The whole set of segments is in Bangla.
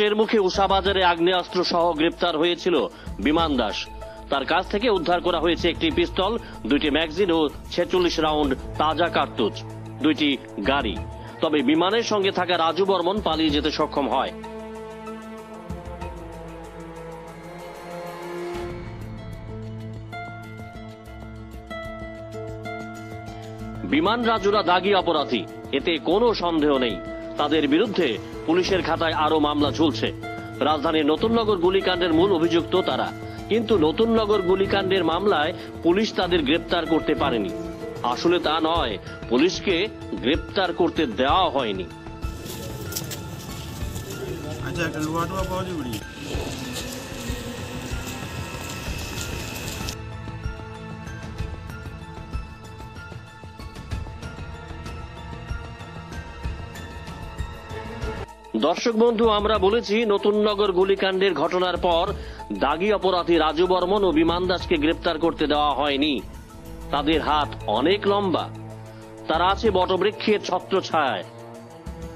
ভোটের মুখে উষাবাজারে আগ্নেয়াস্ত্র সহ গ্রেপ্তার হয়েছিল বিমান দাস। তার কাছ থেকে উদ্ধার করা হয়েছে একটি পিস্তল, 2টি ম্যাগাজিন ও 46 রাউন্ড তাজা কার্তুজ, 2টি গাড়ি। তবে বিমানের সঙ্গে থাকা রাজু বর্মন পালিয়ে যেতে সক্ষম হয়। বিমান রাজুরা দাগী অপরাধী, এতে কোনো সন্দেহ নেই। তাদের বিরুদ্ধে পুলিশের খাতায় আরো মামলা ঝুলছে। রাজধানীর নতুননগর গুলিকাণ্ডের মূল অভিযুক্ত তারা, কিন্তু নতুননগর গুলিকাণ্ডের মামলায় পুলিশ তাদের গ্রেপ্তার করতে পারেনি। আসলে তা নয়, পুলিশকে গ্রেপ্তার করতে দেওয়া হয়নি। দর্শক বন্ধু, আমরা বলেছি নতুননগর গুলিকাণ্ডের ঘটনার পর দাগী অপরাধী রাজু বর্মন ও বিমান দাসকে গ্রেপ্তার করতে দেওয়া হয়নি। তাদের হাত অনেক লম্বা, তারা আছে বটবৃক্ষের ছত্রছায়ায়।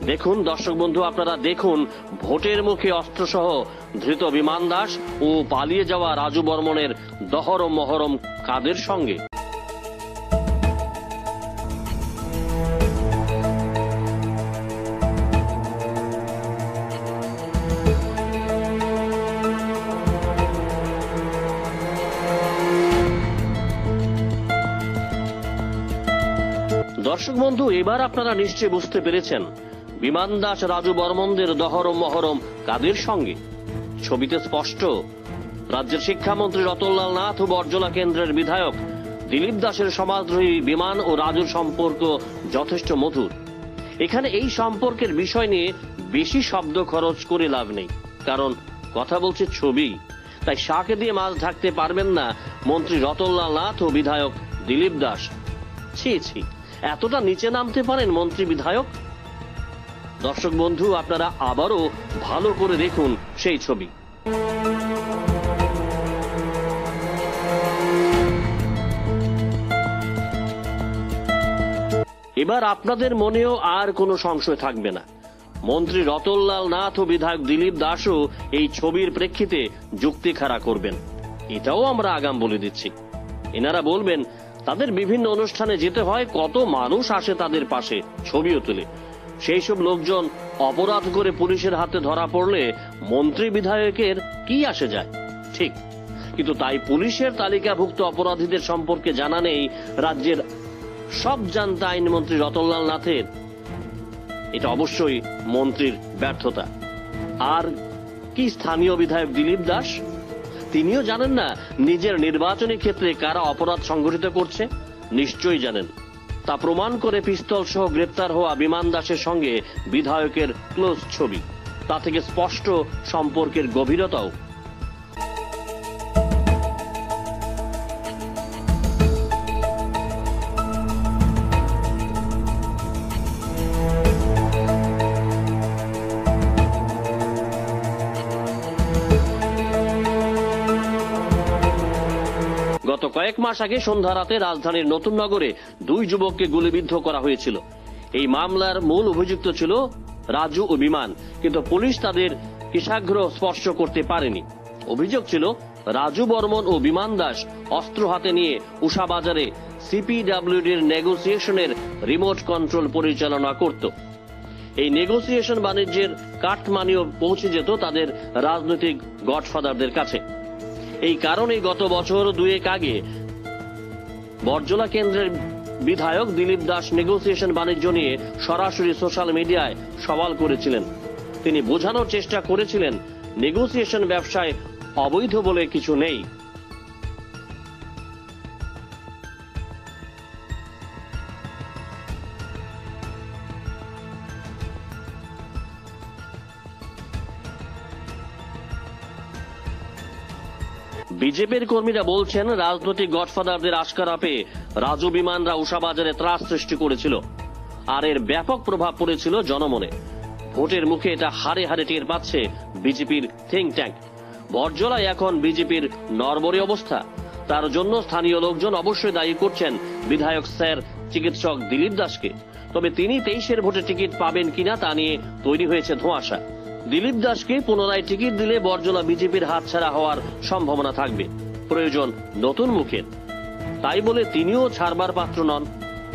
দেখুন দর্শক বন্ধু, আপনারা দেখুন ভোটের মুখে অস্ত্রসহ ধৃত বিমান দাস ও পালিয়ে যাওয়া রাজু বর্মনের দহরম মহরম কাদের সঙ্গে। দর্শক বন্ধু, এবার আপনারা নিশ্চয়ই বুঝতে পেরেছেন বিমান দাস রাজু বর্মনদের দহরম মহরম কাদের সঙ্গে। ছবিতে স্পষ্ট, রাজ্যের শিক্ষামন্ত্রী রতনলাল নাথ ও বরজলা কেন্দ্রের বিধায়ক দিলীপ দাসের সমাজদ্রোহী বিমান ও রাজুর সম্পর্ক যথেষ্ট মধুর। এখানে এই সম্পর্কের বিষয় নিয়ে বেশি শব্দ খরচ করে লাভ নেই, কারণ কথা বলছে ছবি। তাই শাকে দিয়ে মাছ ঢাকতে পারবেন না মন্ত্রী রতনলাল নাথ ও বিধায়ক দিলীপ দাস। ছি ছি, এতটা নিচে নামতে পারেন মন্ত্রী বিধায়ক? দর্শক বন্ধু, আপনারা আবারও ভালো করে দেখুন সেই ছবি। এবার আপনাদের মনেও আর কোনো সংশয় থাকবে না, মন্ত্রী রতনলাল নাথ ও বিধায়ক দিলীপ দাসও এই ছবির প্রেক্ষিতে যুক্তি খাড়া করবেন। এটাও আমরা আগাম বলে দিচ্ছি। এনারা বলবেন তাদের বিভিন্ন অনুষ্ঠানে যেতে হয়, কত মানুষ আসে তাদের পাশে, ছবিও তোলে। সেই সব লোকজন অপরাধ করে পুলিশের হাতে ধরা পড়লে মন্ত্রী বিধায়কের কি আসে যায়? ঠিক, কিন্তু তাই পুলিশের তালিকাভুক্ত অপরাধীদের সম্পর্কে জানা নেই রাজ্যের সব জানতা আইনমন্ত্রী রতনলাল নাথের। এটা অবশ্যই মন্ত্রীর ব্যর্থতা। আর কি স্থানীয় বিধায়ক দিলীপ দাস, তিনিও জানেন না নিজের নির্বাচনী ক্ষেত্রে কারা অপরাধ সংঘটিত করছে? নিশ্চয়ই জানেন। তা প্রমাণ করে পিস্তল সহ গ্রেপ্তার হওয়া বিমান দাসের সঙ্গে বিধায়কের ক্লোজ ছবি। তা থেকে স্পষ্ট সম্পর্কের গভীরতাও। গত কয়েক মাস আগে সন্ধ্যা রাতে রাজধানীর নতুননগরে 2 যুবককে গুলিবিদ্ধ করা হয়েছিল। এই মামলার মূল অভিযুক্ত ছিল রাজু ও বিমান, কিন্তু পুলিশ তাদের কিশাগ্রহ স্পর্শ করতে পারেনি। অভিযোগ ছিল রাজু বর্মন ও বিমান দাস অস্ত্র হাতে নিয়ে উষাবাজারে সিপিডব্লিউডির নেগোসিয়েশনের রিমোট কন্ট্রোল পরিচালনা করত। এই নেগোসিয়েশন বাণিজ্যের কাটমানিও পৌঁছে যেত তাদের রাজনৈতিক গডফাদারদের কাছে। এই কারণে গত বছর 2 আগে বরজলা কেন্দ্রের বিধায়ক দিলীপ দাস নেগোসিয়েশন বাণিজ্য নিয়ে সরাসরি সোশ্যাল মিডিয়ায় সওয়াল করেছিলেন। তিনি বোঝানোর চেষ্টা করেছিলেন নেগোসিয়েশন ব্যবসায় অবৈধ বলে কিছু নেই। বিজেপির কর্মীরা বলছেন রাজনৈতিক গডফাদারদের আশকারা পেয়ে রাজু বিমানরা উষাবাজারে ত্রাস সৃষ্টি করেছিল, আর এর ব্যাপক প্রভাব পড়েছিল জনমনে। ভোটের মুখে এটা হারে হারে টের পাচ্ছে বিজেপির থিঙ্ক ট্যাঙ্ক। বরজলায় এখন বিজেপির নড়বড়ে অবস্থা। তার জন্য স্থানীয় লোকজন অবশ্যই দায়ী করছেন বিধায়ক স্যার চিকিৎসক দিলীপ দাসকে। তবে তিনি 23-এর ভোটে টিকিট পাবেন কিনা তা নিয়ে তৈরি হয়েছে ধোঁয়াশা। দিলীপ দাসকে পুনরায় টিকিট দিলে বর্জলা বিজেপির হাতছাড়া হওয়ার সম্ভাবনা থাকবে। প্রয়োজন নতুন মুখের। তাই বলে তিনিও ছাড়বার পাত্র নন।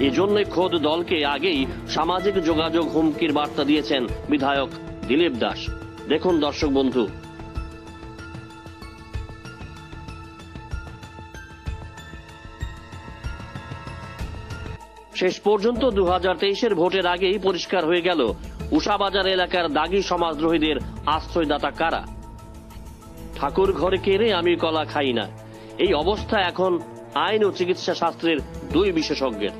এজন্যই খোদ দলকে আগেই সামাজিক যোগাযোগ হুমকির বার্তা দিয়েছেন বিধায়ক দিলীপ দাস। দেখুন দর্শক বন্ধু। শেষ পর্যন্ত 2023-এর ভোটের আগেই পরিষ্কার হয়ে গেল উষাবাজার এলাকার দাগী সমাজদ্রোহীদের আশ্রয়দাতা কারা। ঠাকুর ঘরে কেড়ে আমি কলা খাই না, এই অবস্থা এখন আইন ও চিকিৎসা শাস্ত্রের দুই বিশেষজ্ঞের।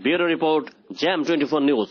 Bureau report, jam 24 news.